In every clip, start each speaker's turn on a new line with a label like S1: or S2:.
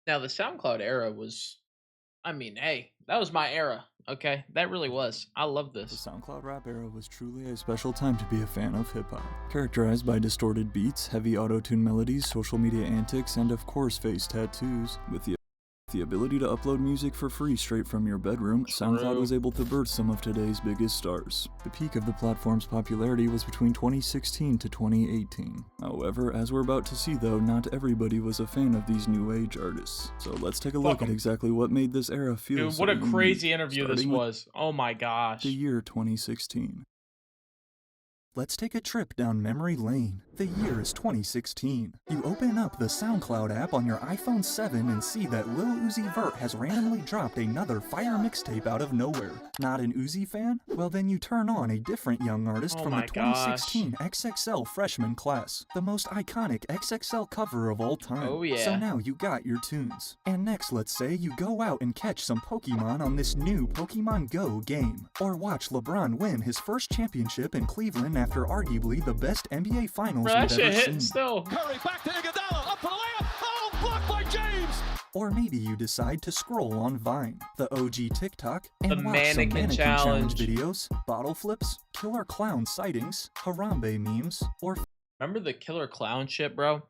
S1: Now the SoundCloud era was, I mean, hey, that was my era. Okay, that really was. I love
S2: The
S1: this.
S2: SoundCloud rap era was truly a special time to be a fan of hip-hop. Characterized by distorted beats, heavy auto-tune melodies, social media antics, and of course face tattoos. With the ability to upload music for free straight from your bedroom, SoundCloud
S1: True.
S2: was able to birth some of today's biggest stars. The peak of the platform's popularity was between 2016 to 2018. However, as we're about to see though, not everybody was a fan of these new age artists. So let's take a
S1: Fuck
S2: look at
S1: 'em.
S2: exactly what made this era feel
S1: Dude,
S2: so
S1: what a
S2: unique,
S1: crazy interview this
S2: starting with
S1: was. Oh my
S2: the
S1: gosh.
S2: year 2016. Let's take a trip down memory lane. The year is 2016. You open up the SoundCloud app on your iPhone 7 and see that Lil Uzi Vert has randomly dropped another fire mixtape out of nowhere. Not an Uzi fan? Well then you turn on a different young artist
S1: Oh
S2: from the
S1: my gosh.
S2: 2016 XXL freshman class. The most iconic XXL cover of all time.
S1: Oh
S2: So
S1: yeah.
S2: now you got your tunes. And next let's say you go out and catch some Pokemon on this new Pokemon Go game. Or watch LeBron win his first championship in Cleveland after arguably the best NBA Finals
S1: Bro, that
S2: we've
S1: shit
S2: ever
S1: hitting
S2: seen.
S1: still.
S3: Curry back to Iguodala, up for the layup. Oh, blocked by James.
S2: Or maybe you decide to scroll on Vine, the OG TikTok, and
S1: The
S2: watch some
S1: mannequin
S2: mannequin challenge
S1: challenge.
S2: videos, bottle flips, killer clown sightings, Harambe memes, or
S1: Remember the killer clown shit, bro?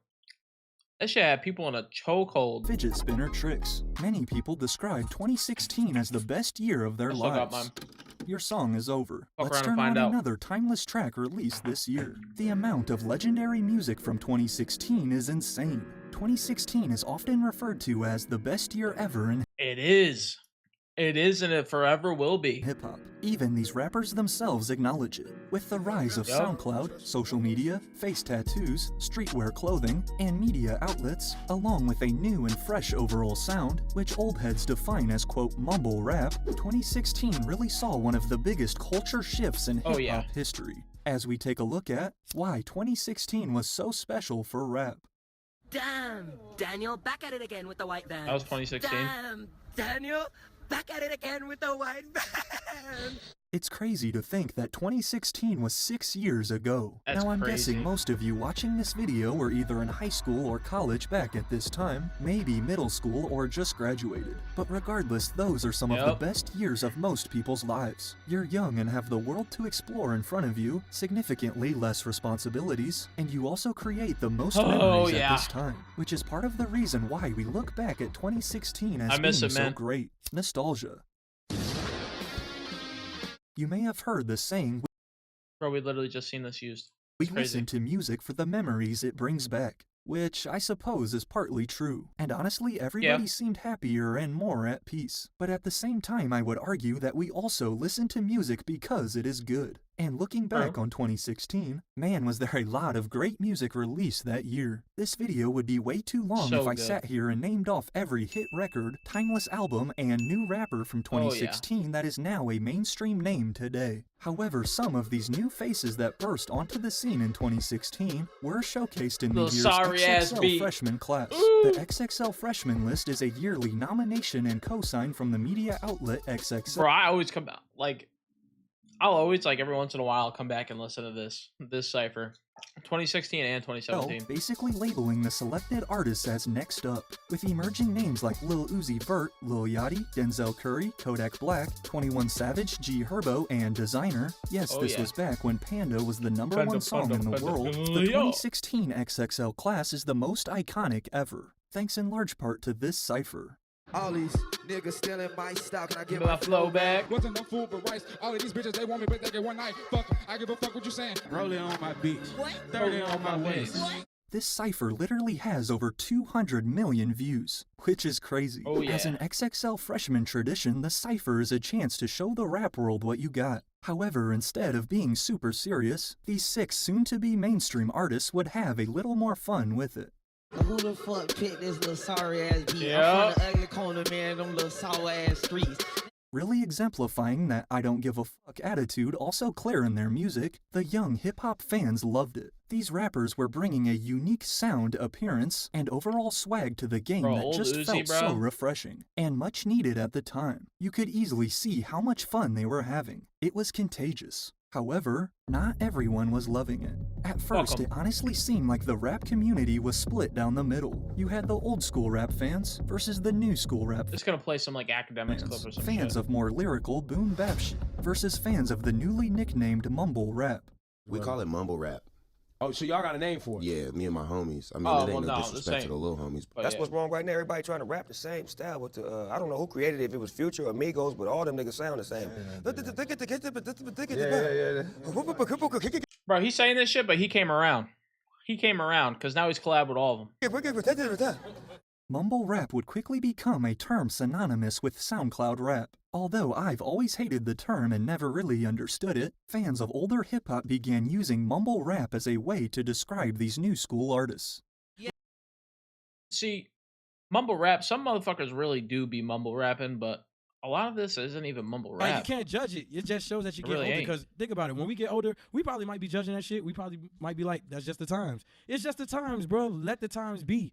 S1: That shit had people in a chokehold.
S2: fidget spinner tricks. Many people describe 2016 as the best year of their
S1: I still got
S2: lives.
S1: mine.
S2: Your song is over.
S1: Fuck
S2: Let's
S1: around and
S2: turn
S1: find
S2: on
S1: out.
S2: another timeless track released this year. The amount of legendary music from 2016 is insane. 2016 is often referred to as the best year ever in
S1: It is. It is and it forever will be.
S2: hip-hop. Even these rappers themselves acknowledge it. With the rise of
S1: Yup.
S2: SoundCloud, social media, face tattoos, streetwear clothing, and media outlets, along with a new and fresh overall sound, which old heads define as quote mumble rap, 2016 really saw one of the biggest culture shifts in hip-hop
S1: Oh, yeah.
S2: history. As we take a look at why 2016 was so special for rap.
S4: Damn, Daniel, back at it again with the white van.
S1: That was 2016.
S4: Damn, Daniel, back at it again with the white van.
S2: It's crazy to think that 2016 was 6 years ago.
S1: That's
S2: now I'm
S1: crazy.
S2: guessing most of you watching this video were either in high school or college back at this time, maybe middle school or just graduated. But regardless, those are some of
S1: Yup.
S2: the best years of most people's lives. You're young and have the world to explore in front of you, significantly less responsibilities, and you also create the most
S1: Oh,
S2: memories
S1: yeah.
S2: at this time, which is part of the reason why we look back at 2016 as
S1: I miss
S2: being
S1: it,
S2: so
S1: man.
S2: great. Nostalgia. You may have heard the saying,
S1: Bro, we literally just seen this used.
S2: we
S1: It's crazy.
S2: listen to music for the memories it brings back, which I suppose is partly true. And honestly, everybody seemed happier and more at peace. But at the same time, I would argue that we also listen to music because it is good. And looking back
S1: True.
S2: on 2016, man, was there a lot of great music released that year. This video would be way too long
S1: So
S2: if I
S1: good.
S2: sat here and named off every hit record, timeless album, and new rapper from
S1: Oh, yeah.
S2: 2016 that is now a mainstream name today. However, some of these new faces that burst onto the scene in 2016 were showcased in the
S1: Little
S2: year's
S1: sorry-ass
S2: XXL
S1: beat.
S2: freshman class.
S1: Ooh.
S2: The XXL freshman list is a yearly nomination and cosign from the media outlet XXL.
S1: Bro, I always come back. Like, I'll always, like, every once in a while, come back and listen to this cipher. 2016 and 2017.
S2: Basically labeling the selected artists as next up, with emerging names like Lil Uzi Vert, Lil Yachty, Denzel Curry, Kodak Black, 21 Savage, G Herbo, and Designer. Yes,
S1: Oh,
S2: this
S1: yeah.
S2: was back when Panda was the number
S1: Panda,
S2: one song
S1: Panda,
S2: in the
S1: Panda.
S2: world.
S1: Oh,
S2: The
S1: yeah.
S2: 2016 XXL class is the most iconic ever, thanks in large part to this cipher.
S5: All these niggas stealing my style. Can I get
S1: Give my flow back.
S3: Wasn't no food but rice. All of these bitches, they want me, but they get one night. Fuck 'em. I give a fuck what you saying. Rolling on my beat.
S4: What?
S3: 30 on my waist.
S2: This cipher literally has over 200 million views, which is crazy.
S1: Oh,
S2: As an
S1: yeah.
S2: XXL freshman tradition, the cipher is a chance to show the rap world what you got. However, instead of being super serious, these 6 soon-to-be mainstream artists would have a little more fun with it.
S6: Who the fuck picked this little sorry ass beat?
S1: Yeah.
S6: I'm from the ugly corner, man, them little sour ass streets.
S2: Really exemplifying that I don't give a fuck attitude also clear in their music, the young hip-hop fans loved it. These rappers were bringing a unique sound, appearance, and overall swag to the game
S1: Bro,
S2: that
S1: old
S2: just
S1: Uzi,
S2: felt so
S1: bro.
S2: refreshing, and much needed at the time. You could easily see how much fun they were having. It was contagious. However, not everyone was loving it. At first,
S1: Welcome.
S2: it honestly seemed like the rap community was split down the middle. You had the old school rap fans versus the new school rap
S1: Just gonna play some like academics clip or some
S2: fans
S1: shit.
S2: of more lyrical boom bap shit versus fans of the newly nicknamed mumble rap.
S7: We call it mumble rap.
S3: Oh, so y'all got a name for it?
S7: Yeah, me and my homies. I mean,
S1: Oh,
S7: it ain't
S1: well,
S7: no
S1: no,
S7: disrespect to the
S1: same.
S7: little homies.
S1: But
S8: That's
S1: yeah.
S8: what's wrong right now. Everybody trying to rap the same style with the, I don't know who created it, if it was Future or Migos, but all them niggas sound the same.
S1: Bro, he's saying this shit, but he came around. He came around because now he's collabed with all of them.
S2: Mumble rap would quickly become a term synonymous with SoundCloud rap. Although I've always hated the term and never really understood it, fans of older hip-hop began using mumble rap as a way to describe these new school artists.
S1: See, mumble rap, some motherfuckers really do be mumble rapping, but a lot of this isn't even mumble
S9: Like, you
S1: rap.
S9: can't judge it. It just shows that you
S1: It
S9: get
S1: really
S9: older.
S1: ain't.
S9: Because think about it. When we get older, we probably might be judging that shit. We probably might be like, that's just the times. It's just the times, bro. Let the times be.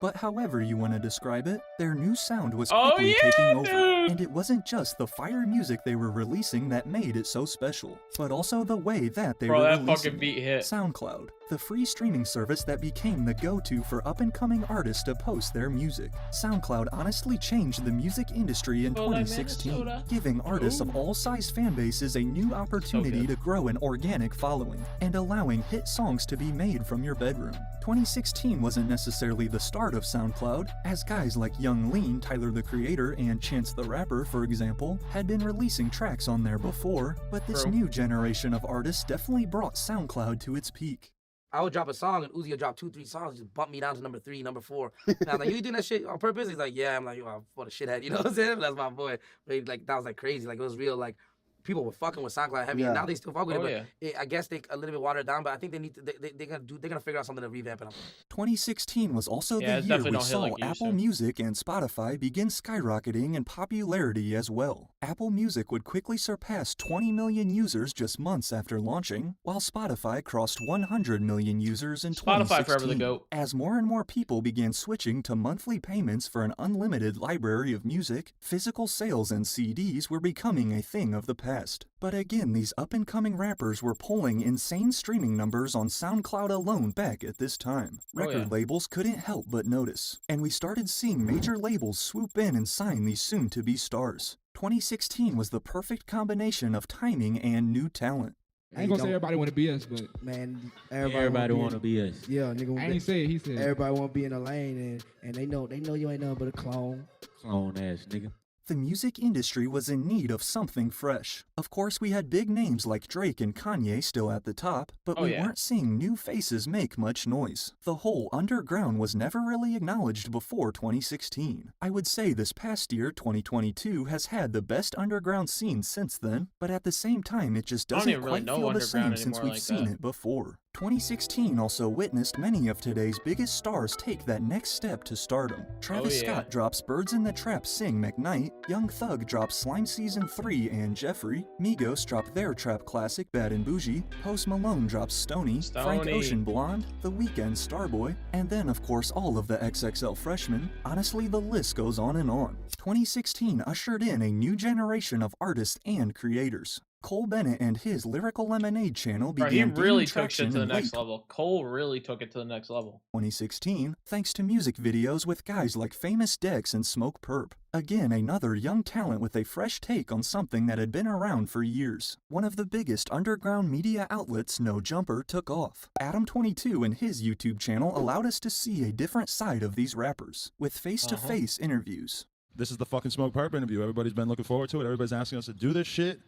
S2: But however you want to describe it, their new sound was
S1: Oh,
S2: quickly
S1: yeah,
S2: taking over.
S1: dude!
S2: And it wasn't just the fire music they were releasing that made it so special, but also the way that they
S1: Bro,
S2: were
S1: that
S2: releasing
S1: fucking beat hit.
S2: SoundCloud, the free streaming service that became the go-to for up-and-coming artists to post their music. SoundCloud honestly changed the music industry in
S1: Oh, like
S2: 2016,
S1: Minnesota.
S2: giving artists of all size fan bases a new opportunity to grow an organic following, and allowing hit songs to be made from your bedroom. 2016 wasn't necessarily the start of SoundCloud, as guys like Young Lean, Tyler the Creator, and Chance the Rapper, for example, had been releasing tracks on there before, but this
S1: True.
S2: new generation of artists definitely brought SoundCloud to its peak.
S10: I would drop a song and Uzi would drop 2-3 songs, just bump me down to number 3, number 4. And I was like, you doing that shit on purpose? He's like, yeah. I'm like, yo, what a shithead, you know what I'm saying? That's my boy. But he, like, that was like crazy. Like, it was real, like, people were fucking with SoundCloud heavy, and now they still fuck with
S1: Oh,
S10: it. But I guess they a little bit watered it down. But I think they need to. They're gonna figure out something to revamp it.
S2: 2016 was also
S1: Yeah,
S2: the
S1: it's
S2: year
S1: definitely
S2: we
S1: don't hit
S2: saw
S1: like you
S2: Apple
S1: said.
S2: Music and Spotify begin skyrocketing in popularity as well. Apple Music would quickly surpass 20 million users just months after launching, while Spotify crossed 100 million users in
S1: Spotify forever the
S2: 2016.
S1: GOAT.
S2: As more and more people began switching to monthly payments for an unlimited library of music, physical sales and CDs were becoming a thing of the past. But again, these up-and-coming rappers were pulling insane streaming numbers on SoundCloud alone back at this time. Record labels couldn't help but notice, and we started seeing major labels swoop in and sign these soon-to-be stars. 2016 was the perfect combination of timing and new talent.
S3: I ain't gonna say everybody want to be us, but
S6: Man,
S9: Everybody want to be us.
S6: Yeah, nigga.
S3: I ain't say it. He said.
S6: Everybody want to be in the lane, and they know you ain't nothing but a clone.
S9: Clone ass nigga.
S2: The music industry was in need of something fresh. Of course, we had big names like Drake and Kanye still at the top, but we weren't seeing new faces make much noise. The whole underground was never really acknowledged before 2016. I would say this past year, 2022, has had the best underground scene since then, but at the same time, it just
S1: I don't
S2: doesn't
S1: even really
S2: quite
S1: know
S2: feel the
S1: underground
S2: same since
S1: anymore
S2: we've
S1: like
S2: seen
S1: that.
S2: it before. 2016 also witnessed many of today's biggest stars take that next step to stardom. Travis Scott drops Birds in the Trap Sing McKnight, Young Thug drops Slime Season 3 and Jeffrey, Migos drop their trap classic Bad and Bougie, Post Malone drops Stoney, Frank Ocean Blonde, The Weeknd Starboy, and then of course all of the XXL freshmen. Honestly, the list goes on and on. 2016 ushered in a new generation of artists and creators. Cole Bennett and his Lyrical Lemonade channel
S1: Bro,
S2: began
S1: he really
S2: gaining
S1: took
S2: traction
S1: shit to the
S2: in
S1: next
S2: late
S1: level. Cole really took it to the next level.
S2: 2016, thanks to music videos with guys like Famous Dex and Smoke Perp. Again, another young talent with a fresh take on something that had been around for years. One of the biggest underground media outlets, No Jumper, took off. Adam22 and his YouTube channel allowed us to see a different side of these rappers, with face-to-face interviews.
S11: This is the fucking Smoke Perp interview. Everybody's been looking forward to it. Everybody's asking us to do this shit.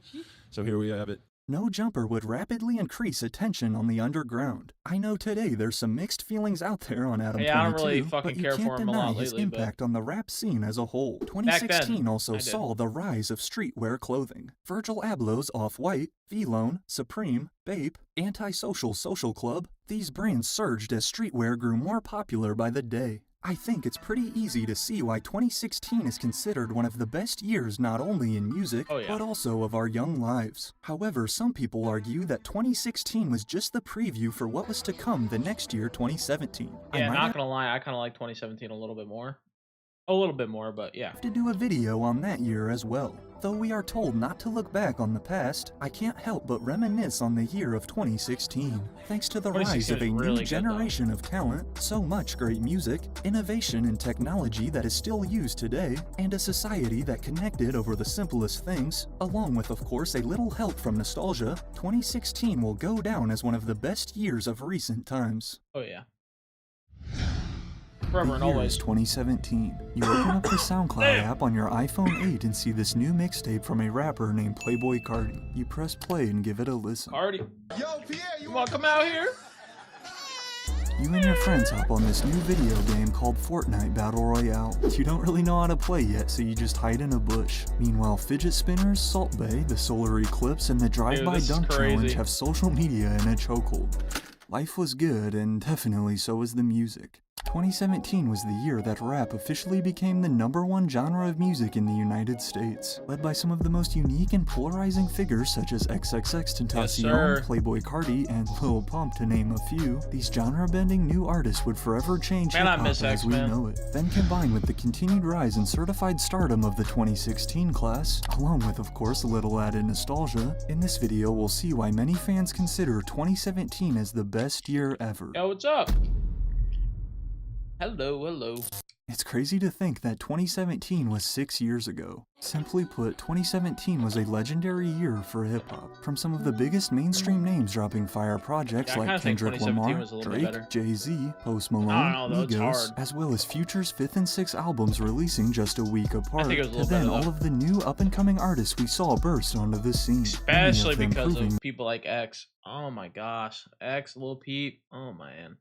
S11: So here we have it.
S2: No Jumper would rapidly increase attention on the underground. I know today there's some mixed feelings out there on Adam 22,
S1: Yeah, I don't really fucking
S2: but you
S1: care
S2: can't
S1: for him a
S2: deny
S1: lot
S2: his
S1: lately, but-
S2: impact on the rap scene as a whole.
S1: Back
S2: 2016
S1: then,
S2: also
S1: I did.
S2: saw the rise of streetwear clothing. Virgil Abloh's Off-White, V-Lone, Supreme, Bape, Antisocial Social Club, these brands surged as streetwear grew more popular by the day. I think it's pretty easy to see why 2016 is considered one of the best years not only in music, but also of our young lives. However, some people argue that 2016 was just the preview for what was to come the next year, 2017.
S1: Yeah, not gonna lie, I kind of like 2017 a little bit more. A little bit more, but yeah.
S2: To do a video on that year as well. Though we are told not to look back on the past, I can't help but reminisce on the year of 2016. Thanks to the rise of a new generation of talent, so much great music, innovation and technology that is still used today, and a society that connected over the simplest things, along with of course a little help from nostalgia, 2016 will go down as one of the best years of recent times.
S1: Oh yeah.
S2: The year is 2017. You open up the SoundCloud app on your iPhone 8 and see this new mixtape from a rapper named Playboi Carti. You press play and give it a listen.
S1: Carti. Yo, Pierre, you wanna come out here?
S2: You and your friends hop on this new video game called Fortnite Battle Royale. You don't really know how to play yet, so you just hide in a bush. Meanwhile, Fidget Spinners, Salt Bae, the Solar Eclipse, and the Drive-By Dunk Challenge have social media in a chokehold. Life was good, and definitely so was the music. 2017 was the year that rap officially became the #1 genre of music in the United States. Led by some of the most unique and polarizing figures such as XXXTentacion, Playboi Carti, and Lil Pump to name a few, these genre-bending new artists would forever change hip-hop as we know it. Then combined with the continued rise in certified stardom of the 2016 class, along with of course a little added nostalgia, in this video we'll see why many fans consider 2017 as the best year ever.
S1: Yo, what's up? Hello, hello.
S2: It's crazy to think that 2017 was 6 years ago. Simply put, 2017 was a legendary year for hip-hop. From some of the biggest mainstream names dropping fire projects like Kendrick Lamar, Drake, Jay-Z, Post Malone, Migos, as well as Future's 5th and 6th albums releasing just a week apart, to then all of the new up-and-coming artists we saw burst onto the scene.
S1: Especially because of people like X. Oh my gosh. X, Lil Peep. Oh man.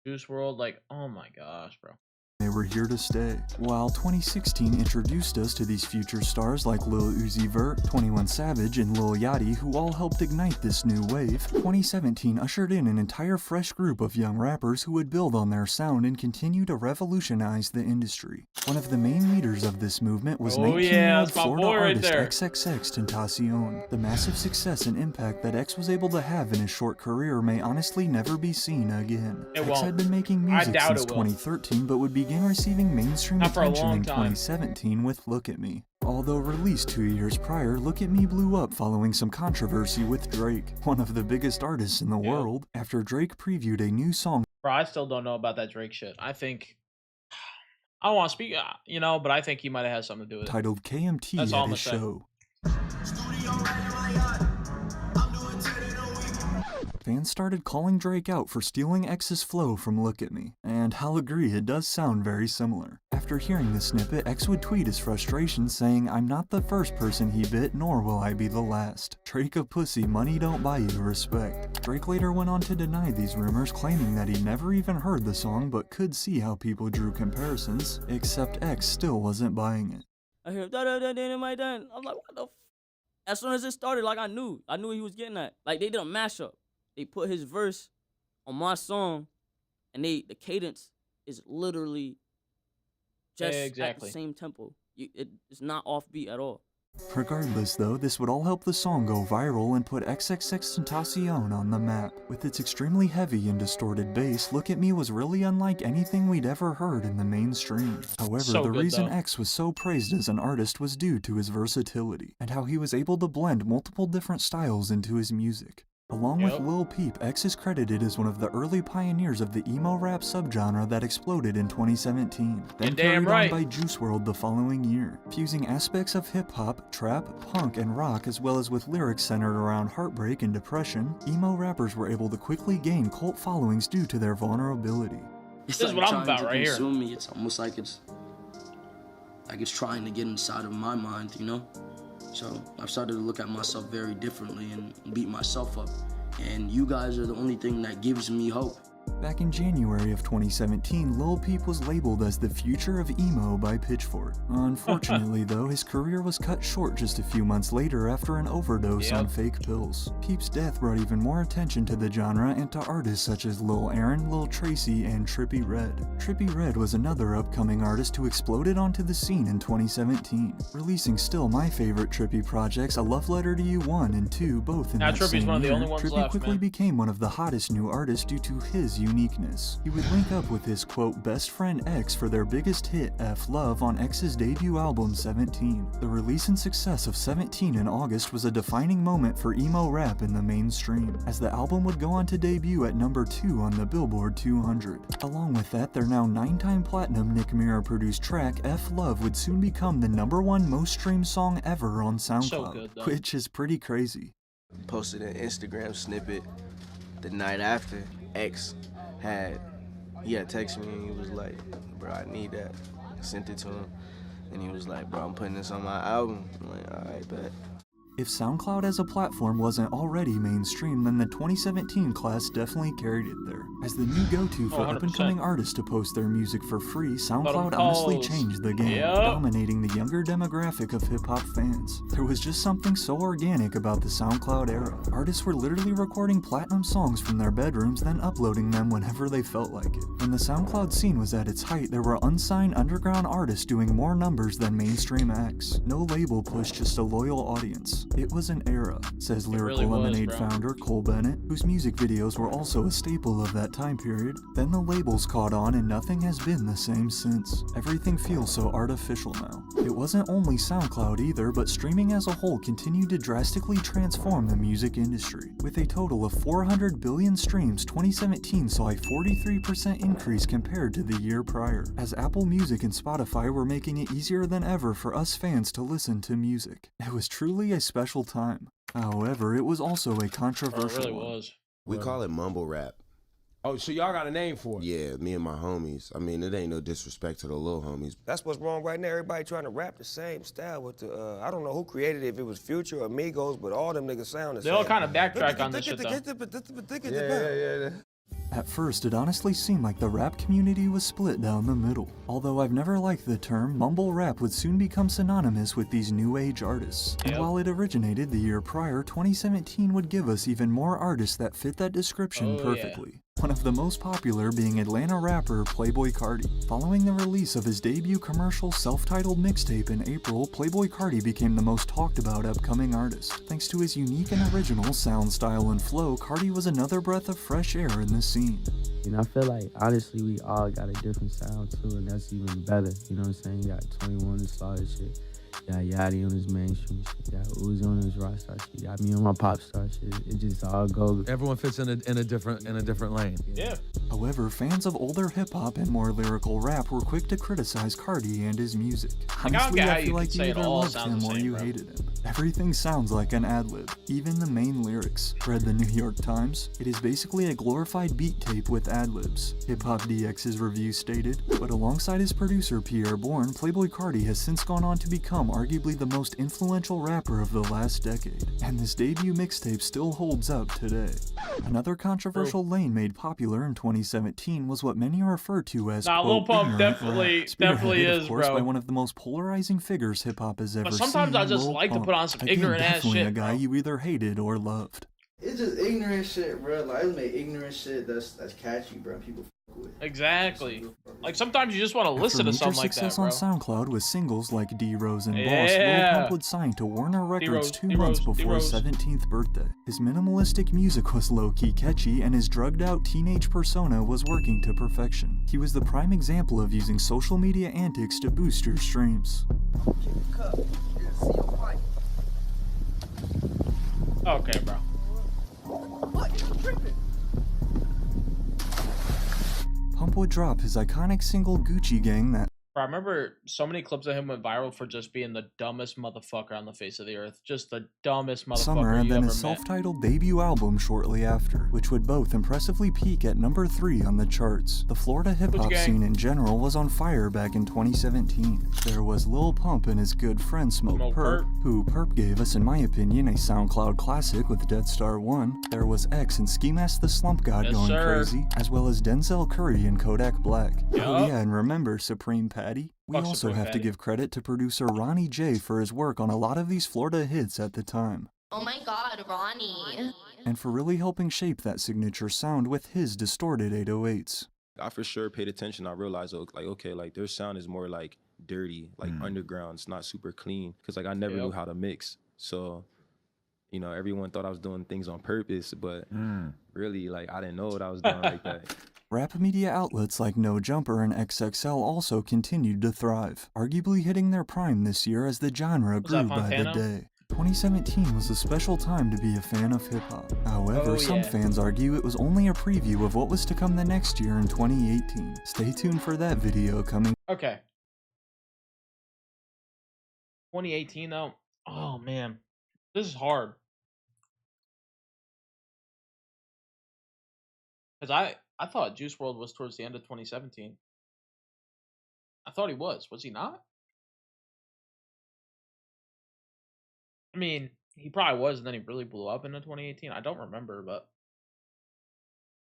S1: Juice WRLD, like, oh my gosh, bro.
S2: They were here to stay. While 2016 introduced us to these future stars like Lil Uzi Vert, 21 Savage, and Lil Yachty, who all helped ignite this new wave, 2017 ushered in an entire fresh group of young rappers who would build on their sound and continue to revolutionize the industry. One of the main leaders of this movement was 19-year-old Florida artist XXXTentacion. The massive success and impact that X was able to have in his short career may honestly never be seen again. X had been making music since 2013, but would begin receiving mainstream attention in 2017 with Look At Me. Although released 2 years prior, Look At Me blew up following some controversy with Drake, one of the biggest artists in the world, after Drake previewed a new song.
S1: Bro, I still don't know about that Drake shit. I think, I don't want to speak, you know, but I think he might have had something to do with it.
S2: Titled KMT at his show. Fans started calling Drake out for stealing X's flow from Look At Me, and I'll agree it does sound very similar. After hearing the snippet, X would tweet his frustration saying, "I'm not the first person he bit, nor will I be the last. Drake a pussy, money don't buy you respect." Drake later went on to deny these rumors, claiming that he never even heard the song but could see how people drew comparisons, except X still wasn't buying it.
S12: I hear da-da-da-da-da, my done. I'm like, what the f? As soon as it started, like I knew he was getting that. Like they did a mashup. They put his verse on my song, and the cadence is literally just at the same tempo. It's not offbeat at all.
S2: Regardless though, this would all help the song go viral and put XXXTentacion on the map. With its extremely heavy and distorted bass, Look At Me was really unlike anything we'd ever heard in the mainstream. However, the reason X was so praised as an artist was due to his versatility, and how he was able to blend multiple different styles into his music. Along with Lil Peep, X is credited as one of the early pioneers of the emo rap subgenre that exploded in 2017, then carried on by Juice WRLD the following year, fusing aspects of hip-hop, trap, punk, and rock as well as with lyrics centered around heartbreak and depression. Emo rappers were able to quickly gain cult followings due to their vulnerability.
S13: This is what I'm about right here. Me. It's almost like it's trying to get inside of my mind, you know? So I've started to look at myself very differently and beat myself up. And you guys are the only thing that gives me hope.
S2: Back in January of 2017, Lil Peep was labeled as the future of emo by Pitchfork. Unfortunately though, his career was cut short just a few months later after an overdose on fake pills. Peep's death brought even more attention to the genre and to artists such as Lil Aaron, Lil Tracy, and Trippie Redd. Trippie Redd was another upcoming artist who exploded onto the scene in 2017, releasing still my favorite Trippie projects, A Love Letter to You 1 and 2, both in that same year. Trippie quickly became one of the hottest new artists due to his his uniqueness. He would link up with his quote best friend X for their biggest hit, F Love, on X's debut album 17. The release and success of 17 in August was a defining moment for emo rap in the mainstream, as the album would go on to debut at number 2 on the Billboard 200. Along with that, their now 9-time platinum Nick Mira produced track F Love would soon become the number 1 most streamed song ever on SoundCloud, which is pretty crazy.
S13: Posted an Instagram snippet the night after. X had texted me and he was like, bro, I need that. I sent it to him and he was like, bro, I'm putting this on my album. I'm like, all right, bet.
S2: If SoundCloud as a platform wasn't already mainstream, then the 2017 class definitely carried it there. As the new go-to for up-and-coming artists to post their music for free, SoundCloud honestly changed the game, dominating the younger demographic of hip-hop fans. There was just something so organic about the SoundCloud era. Artists were literally recording platinum songs from their bedrooms, then uploading them whenever they felt like it. When the SoundCloud scene was at its height, there were unsigned underground artists doing more numbers than mainstream acts. No label push, just a loyal audience. It was an era, says Lyrical Lemonade founder Cole Bennett, whose music videos were also a staple of that time period. Then the labels caught on and nothing has been the same since. Everything feels so artificial now. It wasn't only SoundCloud either, but streaming as a whole continued to drastically transform the music industry. With a total of 400 billion streams, 2017 saw a 43% increase compared to the year prior, as Apple Music and Spotify were making it easier than ever for us fans to listen to music. It was truly a special time. However, it was also a controversial one.
S7: We call it mumble rap.
S8: Oh, so y'all got a name for it?
S7: Yeah, me and my homies. I mean, it ain't no disrespect to the little homies.
S8: That's what's wrong right now. Everybody trying to rap the same style with the, I don't know who created it, if it was Future or Migos, but all them niggas sound the same.
S1: They all kind of backtrack on this shit, though.
S8: Yeah.
S2: At first, it honestly seemed like the rap community was split down the middle. Although I've never liked the term, mumble rap would soon become synonymous with these new age artists. And while it originated the year prior, 2017 would give us even more artists that fit that description perfectly. One of the most popular being Atlanta rapper Playboi Carti. Following the release of his debut commercial self-titled mixtape in April, Playboi Carti became the most talked about upcoming artist. Thanks to his unique and original sound, style, and flow, Carti was another breath of fresh air in the scene.
S14: You know, I feel like, honestly, we all got a different sound too, and that's even better. You know what I'm saying? You got 21 to start shit. You got Yachty on his mainstream shit. You got Uzi on his rock star shit. You got me on my pop star shit. It just all goes.
S11: Everyone fits in a different lane.
S1: Yeah.
S2: However, fans of older hip-hop and more lyrical rap were quick to criticize Carti and his music. Honestly, I feel like you either loved him or you hated him. Everything sounds like an ad-lib, even the main lyrics. Read the New York Times. It is basically a glorified beat tape with ad-libs, Hip Hop DX's review stated. But alongside his producer Pierre Bourne, Playboi Carti has since gone on to become arguably the most influential rapper of the last decade, and this debut mixtape still holds up today. Another controversial lane made popular in 2017 was what many refer to as
S1: Lil Pump definitely
S2: spearheaded,
S1: is,
S2: of course,
S1: bro.
S2: by one of the most polarizing figures hip-hop has ever
S1: But
S2: seen.
S1: sometimes I just
S2: Lil
S1: like to
S2: Pump.
S1: put on some
S2: Again,
S1: ignorant ass
S2: definitely
S1: shit,
S2: a guy you either hated or loved.
S15: It's just ignorant shit, bro. Like, it's made ignorant shit that's catchy, bro. People fuck with.
S1: Exactly. Like sometimes you just want to listen to
S2: After
S1: something
S2: major
S1: like that,
S2: success
S1: bro.
S2: on SoundCloud with singles like D-Rose and Boss,
S1: Yeah.
S2: Lil Pump would sign to Warner Records
S1: D-Rose,
S2: 2 months
S1: D-Rose,
S2: before his
S1: D-Rose.
S2: 17th birthday. His minimalistic music was low-key catchy, and his drugged-out teenage persona was working to perfection. He was the prime example of using social media antics to boost your streams.
S1: Okay, bro.
S2: Pump would drop his iconic single Gucci Gang that
S1: Bro, I remember so many clips of him went viral for just being the dumbest motherfucker on the face of the earth. Just the dumbest motherfucker
S2: summer, and
S1: you
S2: then
S1: ever
S2: his
S1: met.
S2: self-titled debut album shortly after, which would both impressively peak at number 3 on the charts. The Florida hip-hop
S1: Gang.
S2: scene in general was on fire back in 2017. There was Lil Pump and his good friend Smoke Perp, who Perp gave us, in my opinion, a SoundCloud classic with Dead Star 1. There was X and Ski Mask the Slump God
S1: Yes,
S2: going
S1: sir.
S2: crazy, as well as Denzel Curry and Kodak Black. Oh
S1: Yup.
S2: yeah, and remember Supreme Patty? We
S1: Fuck
S2: also
S1: Supreme
S2: have to
S1: Patty.
S2: give credit to producer Ronnie J for his work on a lot of these Florida hits at the time,
S16: Oh my god, Ronnie.
S2: and for really helping shape that signature sound with his distorted 808s.
S17: I for sure paid attention. I realized, like, okay, like their sound is more like dirty, like underground. It's not super clean. Cause like I never knew how to mix. So you know, everyone thought I was doing things on purpose, but really, like, I didn't know what I was doing like that.
S2: Rap media outlets like No Jumper and XXL also continued to thrive, arguably hitting their prime this year as the genre grew by the day. 2017 was a special time to be a fan of hip-hop. However, some fans argue it was only a preview of what was to come the next year in 2018. Stay tuned for that video coming.
S1: Okay. 2018 though. Oh man, this is hard. Because I thought Juice WRLD was towards the end of 2017. I thought he was. Was he not? I mean, he probably was, and then he really blew up into 2018. I don't remember, but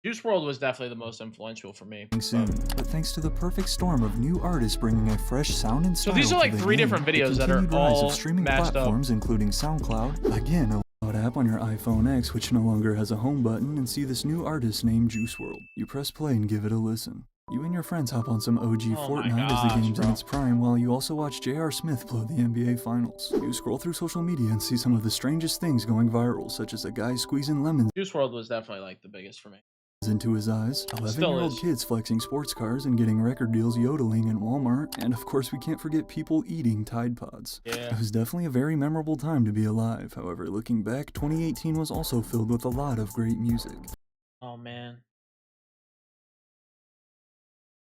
S1: Juice WRLD was definitely the most influential for me.
S2: Soon, but thanks to the perfect storm of new artists bringing a fresh sound and style.
S1: So these are like three different videos that are all
S2: of streaming platforms, including SoundCloud. Again, a app on your iPhone X, which no longer has a home button, and see this new artist named Juice WRLD. You press play and give it a listen. You and your friends hop on some OG Fortnite as the game's in its prime, while you also watch J.R. Smith blow the NBA Finals. You scroll through social media and see some of the strangest things going viral, such as a guy squeezing lemons.
S1: Juice WRLD was definitely like the biggest for me.
S2: Into his eyes, 11-year-old kids flexing sports cars and getting record deals yodeling in Walmart, and of course we can't forget people eating Tide Pods.
S1: Yeah.
S2: It was definitely a very memorable time to be alive. However, looking back, 2018 was also filled with a lot of great music.
S1: Oh man.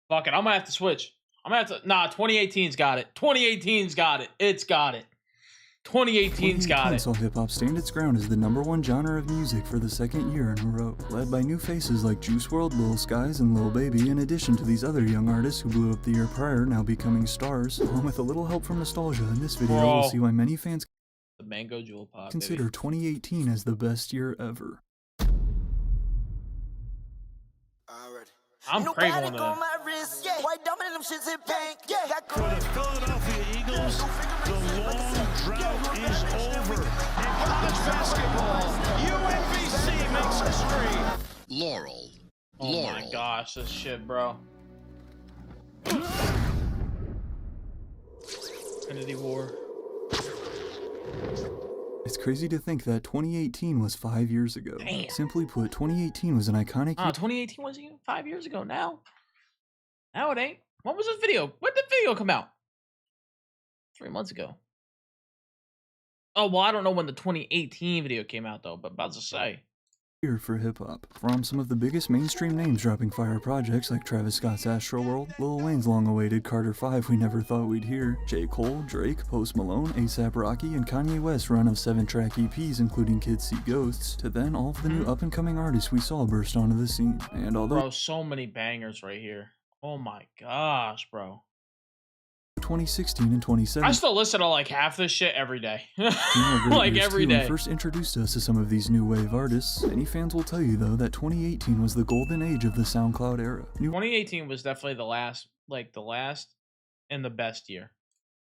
S1: Fuck it, I'm gonna have to switch. I'm gonna have to, nah, 2018's got it. 2018's got it. It's got it. 2018's got it.
S2: Saw hip-hop stand its ground as the #1 genre of music for the second year in a row, led by new faces like Juice WRLD, Lil Skies, and Lil Baby, in addition to these other young artists who blew up the year prior, now becoming stars. Along with a little help from nostalgia in this video, we'll see why many fans
S1: the Mango Jewel Pop
S2: consider 2018 as the best year ever.
S1: I'm craving one of them.
S18: For the Philadelphia Eagles, the long drought is over. In college basketball, UMBC makes history.
S1: Laurel. Oh my gosh, this shit, bro. Infinity War.
S2: It's crazy to think that 2018 was 5 years ago.
S1: Damn.
S2: Simply put, 2018 was an iconic year.
S1: 2018 wasn't even 5 years ago now. Now it ain't. When was this video? When did the video come out? 3 months ago. Oh, well, I don't know when the 2018 video came out, though, but about to say.
S2: Year for hip-hop. From some of the biggest mainstream names dropping fire projects like Travis Scott's Astroworld, Lil Wayne's long-awaited Carter 5 we never thought we'd hear, J. Cole, Drake, Post Malone, A$AP Rocky, and Kanye West's run of 7-track EPs including Kids See Ghosts, to then all of the new up-and-coming artists we saw burst onto the scene. And although
S1: Bro, so many bangers right here. Oh my gosh, bro.
S2: 2016 and 2017.
S1: I still listen to like half this shit every day. Like every day.
S2: First introduced us to some of these new wave artists. Many fans will tell you though that 2018 was the golden age of the SoundCloud era.
S1: 2018 was definitely the last and the best year.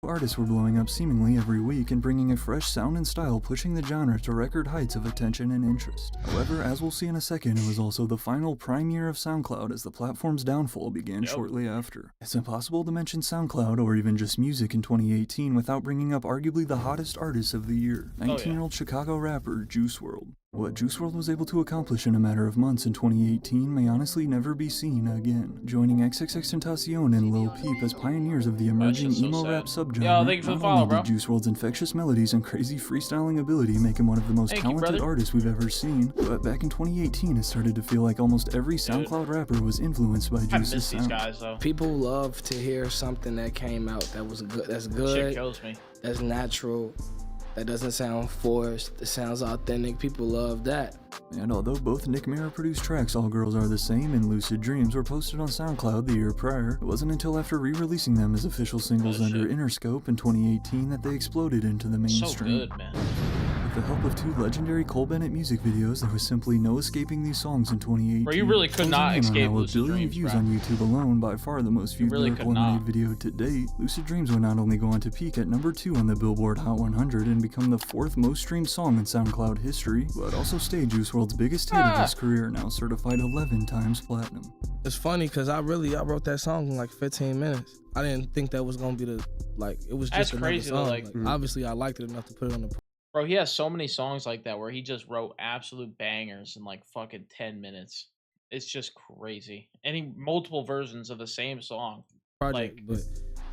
S2: Artists were blowing up seemingly every week and bringing a fresh sound and style, pushing the genre to record heights of attention and interest. However, as we'll see in a second, it was also the final prime year of SoundCloud as the platform's downfall began shortly after. It's impossible to mention SoundCloud or even just music in 2018 without bringing up arguably the hottest artist of the year, 19-year-old Chicago rapper Juice WRLD. What Juice WRLD was able to accomplish in a matter of months in 2018 may honestly never be seen again, joining XXXTentacion and Lil Peep as pioneers of the emerging emo rap subgenre.
S1: Yo, thank you for the follow, bro.
S2: Did Juice WRLD's infectious melodies and crazy freestyling ability make him one of the most talented artists we've ever seen, but back in 2018 it started to feel like almost every SoundCloud rapper was influenced by Juice's sound.
S10: People love to hear something that came out that was good, that's good,
S1: Shit kills me.
S10: that's natural, that doesn't sound forced, that sounds authentic. People love that.
S2: And although both Nick Mira produced tracks All Girls Are the Same and Lucid Dreams were posted on SoundCloud the year prior, it wasn't until after re-releasing them as official singles under Interscope in 2018 that they exploded into the mainstream.
S1: So good, man.
S2: With the help of 2 legendary Cole Bennett music videos, there was simply no escaping these songs in 2018.
S1: Bro, you really could not escape
S2: Lucid Dreams, 1 billion views on YouTube alone, by far the most viewed Lyrical Lemonade video to date. Lucid Dreams would not only go on to peak at #2 on the Billboard Hot 100 and become the 4th most streamed song in SoundCloud history, but also stayed Juice WRLD's biggest hit of his career, now certified 11 times platinum.
S10: It's funny because I wrote that song in like 15 minutes. I didn't think that was gonna be it was just another song. Obviously I liked it enough to put it on the
S1: Bro, he has so many songs like that where he just wrote absolute bangers in like fucking 10 minutes. It's just crazy. Any multiple versions of the same song.
S19: Project,
S1: Like,
S19: but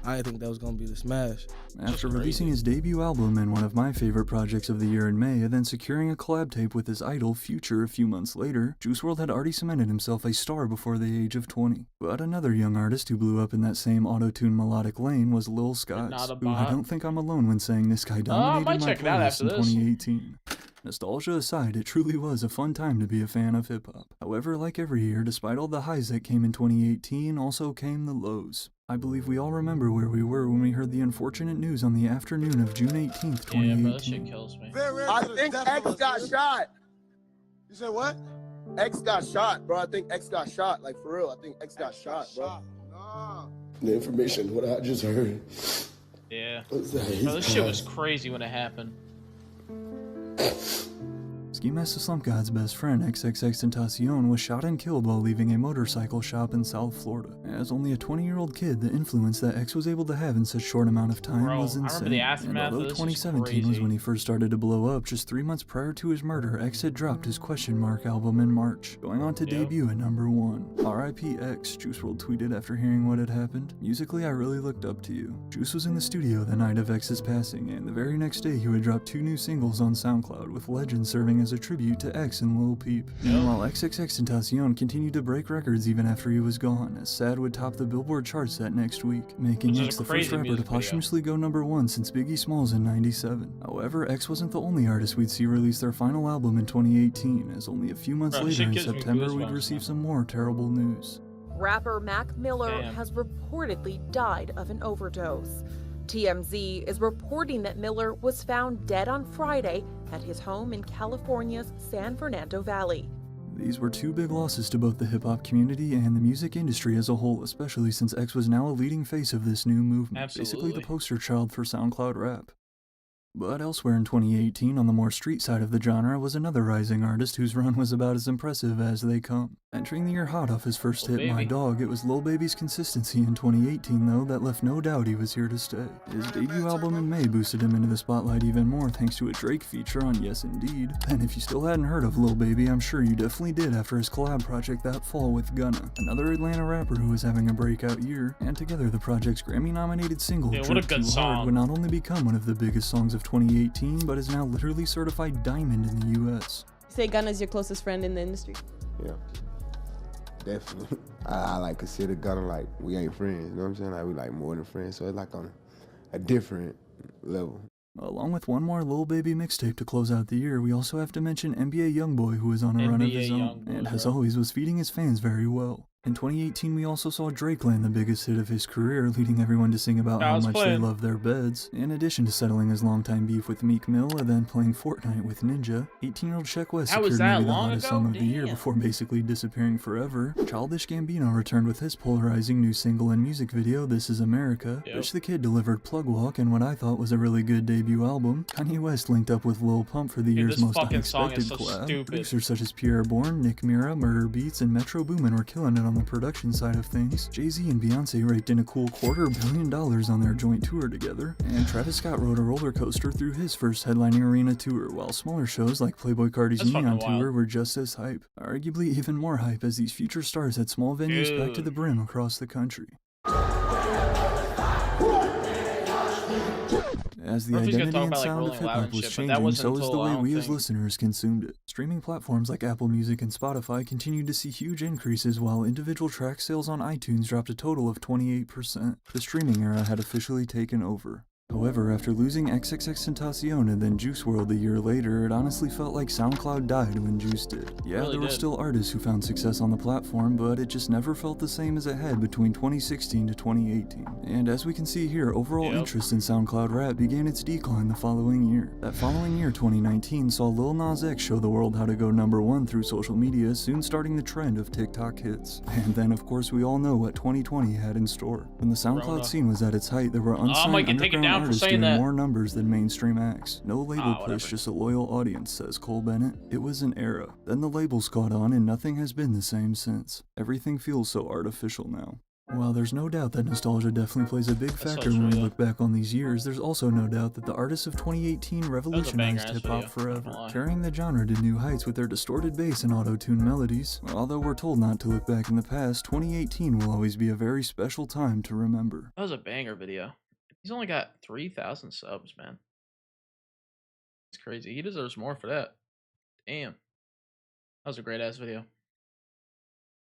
S19: I think that was gonna be the smash.
S2: After releasing his debut album and one of my favorite projects of the year in May, and then securing a collab tape with his idol Future a few months later, Juice WRLD had already cemented himself a star before the age of 20. But another young artist who blew up in that same auto-tune melodic lane was Lil Skies, who I don't think I'm alone when saying this guy dominated my playlist in 2018. Nostalgia aside, it truly was a fun time to be a fan of hip-hop. However, like every year, despite all the highs that came in 2018, also came the lows. I believe we all remember where we were when we heard the unfortunate news on the afternoon of June 18th, 2018.
S1: Yeah, bro, that shit kills me.
S20: I think X got shot.
S3: You said what?
S20: X got shot, bro. I think X got shot. Like, for real, I think X got shot, bro.
S21: The information, what I just heard.
S1: Yeah.
S21: Bro,
S1: this shit was crazy when it happened.
S2: Ski Master Slump God's best friend, XXXTentacion, was shot and killed while leaving a motorcycle shop in South Florida. As only a 20-year-old kid, the influence that X was able to have in such short amount of time was insane.
S1: I remember the aftermath
S2: and although
S1: of this
S2: 2017 was when he first started to blow up, just 3 months prior to his murder, X had dropped his Question Mark album in March, going on to debut at number 1. R.I.P. X, Juice WRLD tweeted after hearing what had happened. Musically, I really looked up to you. Juice was in the studio the night of X's passing, and the very next day he would drop 2 new singles on SoundCloud, with Legend serving as a tribute to X and Lil Peep. Meanwhile, XXXTentacion continued to break records even after he was gone, as Sad would top the Billboard charts that next week, making X the first rapper to posthumously go number 1 since Biggie Smalls in '97. However, X wasn't the only artist we'd see release their final album in 2018, as only a few months later in September we'd receive some more terrible news.
S22: Rapper Mac Miller has reportedly died of an overdose. TMZ is reporting that Miller was found dead on Friday at his home in California's San Fernando Valley.
S2: These were 2 big losses to both the hip-hop community and the music industry as a whole, especially since X was now a leading face of this new movement, basically the poster child for SoundCloud rap. But elsewhere in 2018, on the more street side of the genre, was another rising artist whose run was about as impressive as they come. Entering the year hot off his first hit, My Dog, it was Lil Baby's consistency in 2018, though, that left no doubt he was here to stay. His debut album in May boosted him into the spotlight even more thanks to a Drake feature on Yes Indeed. And if you still hadn't heard of Lil Baby, I'm sure you definitely did after his collab project that fall with Gunna, another Atlanta rapper who was having a breakout year, and together the project's Grammy-nominated single, Drip Too Hard, would not only become one of the biggest songs of 2018, but is now literally certified diamond in the US.
S23: You say Gunna's your closest friend in the industry?
S21: Yeah. Definitely. I like consider Gunna like we ain't friends, you know what I'm saying? Like we like more than friends, so it's like on a different level.
S2: Along with one more Lil Baby mixtape to close out the year, we also have to mention NBA YoungBoy, who was on a run of his own, and as always was feeding his fans very well. In 2018, we also saw Drake land the biggest hit of his career, leading everyone to sing about how much they love their beds. In addition to settling his longtime beef with Meek Mill and then playing Fortnite with Ninja, 18-year-old Sheck West secured maybe the hottest song of the year before basically disappearing forever. Childish Gambino returned with his polarizing new single and music video, This Is America. Rich the Kid delivered Plug Walk and what I thought was a really good debut album. Kanye West linked up with Lil Pump for the year's most unexpected collab. Producers such as Pierre Bourne, Nick Mira, Murder Beats, and Metro Boomin were killing it on the production side of things. Jay-Z and Beyonce raked in a cool $250 million on their joint tour together, and Travis Scott rode a roller coaster through his first headlining arena tour, while smaller shows like Playboi Carti's Neon Tour were just as hype. Arguably even more hype as these future stars had small venues packed to the brim across the country. As the identity and sound of hip-hop was changing, so is the way we as listeners consumed it. Streaming platforms like Apple Music and Spotify continued to see huge increases, while individual track sales on iTunes dropped a total of 28%. The streaming era had officially taken over. However, after losing XXXTentacion and then Juice WRLD a year later, it honestly felt like SoundCloud died when Juice did. Yeah, there were still artists who found success on the platform, but it just never felt the same as it had between 2016 to 2018. And as we can see here, overall interest in SoundCloud rap began its decline the following year. That following year, 2019, saw Lil Nas X show the world how to go #1 through social media, soon starting the trend of TikTok hits. And then, of course, we all know what 2020 had in store. When the SoundCloud scene was at its height, there were unsigned underground artists doing more numbers than mainstream acts. No label push, just a loyal audience, says Cole Bennett. It was an era. Then the labels caught on and nothing has been the same since. Everything feels so artificial now. While there's no doubt that nostalgia definitely plays a big factor when we look back on these years, there's also no doubt that the artists of 2018 revolutionized hip-hop forever, carrying the genre to new heights with their distorted bass and auto-tune melodies. Although we're told not to look back in the past, 2018 will always be a very special time to remember.
S1: That was a banger video. He's only got 3,000 subs, man. It's crazy. He deserves more for that. Damn. That was a great-ass video.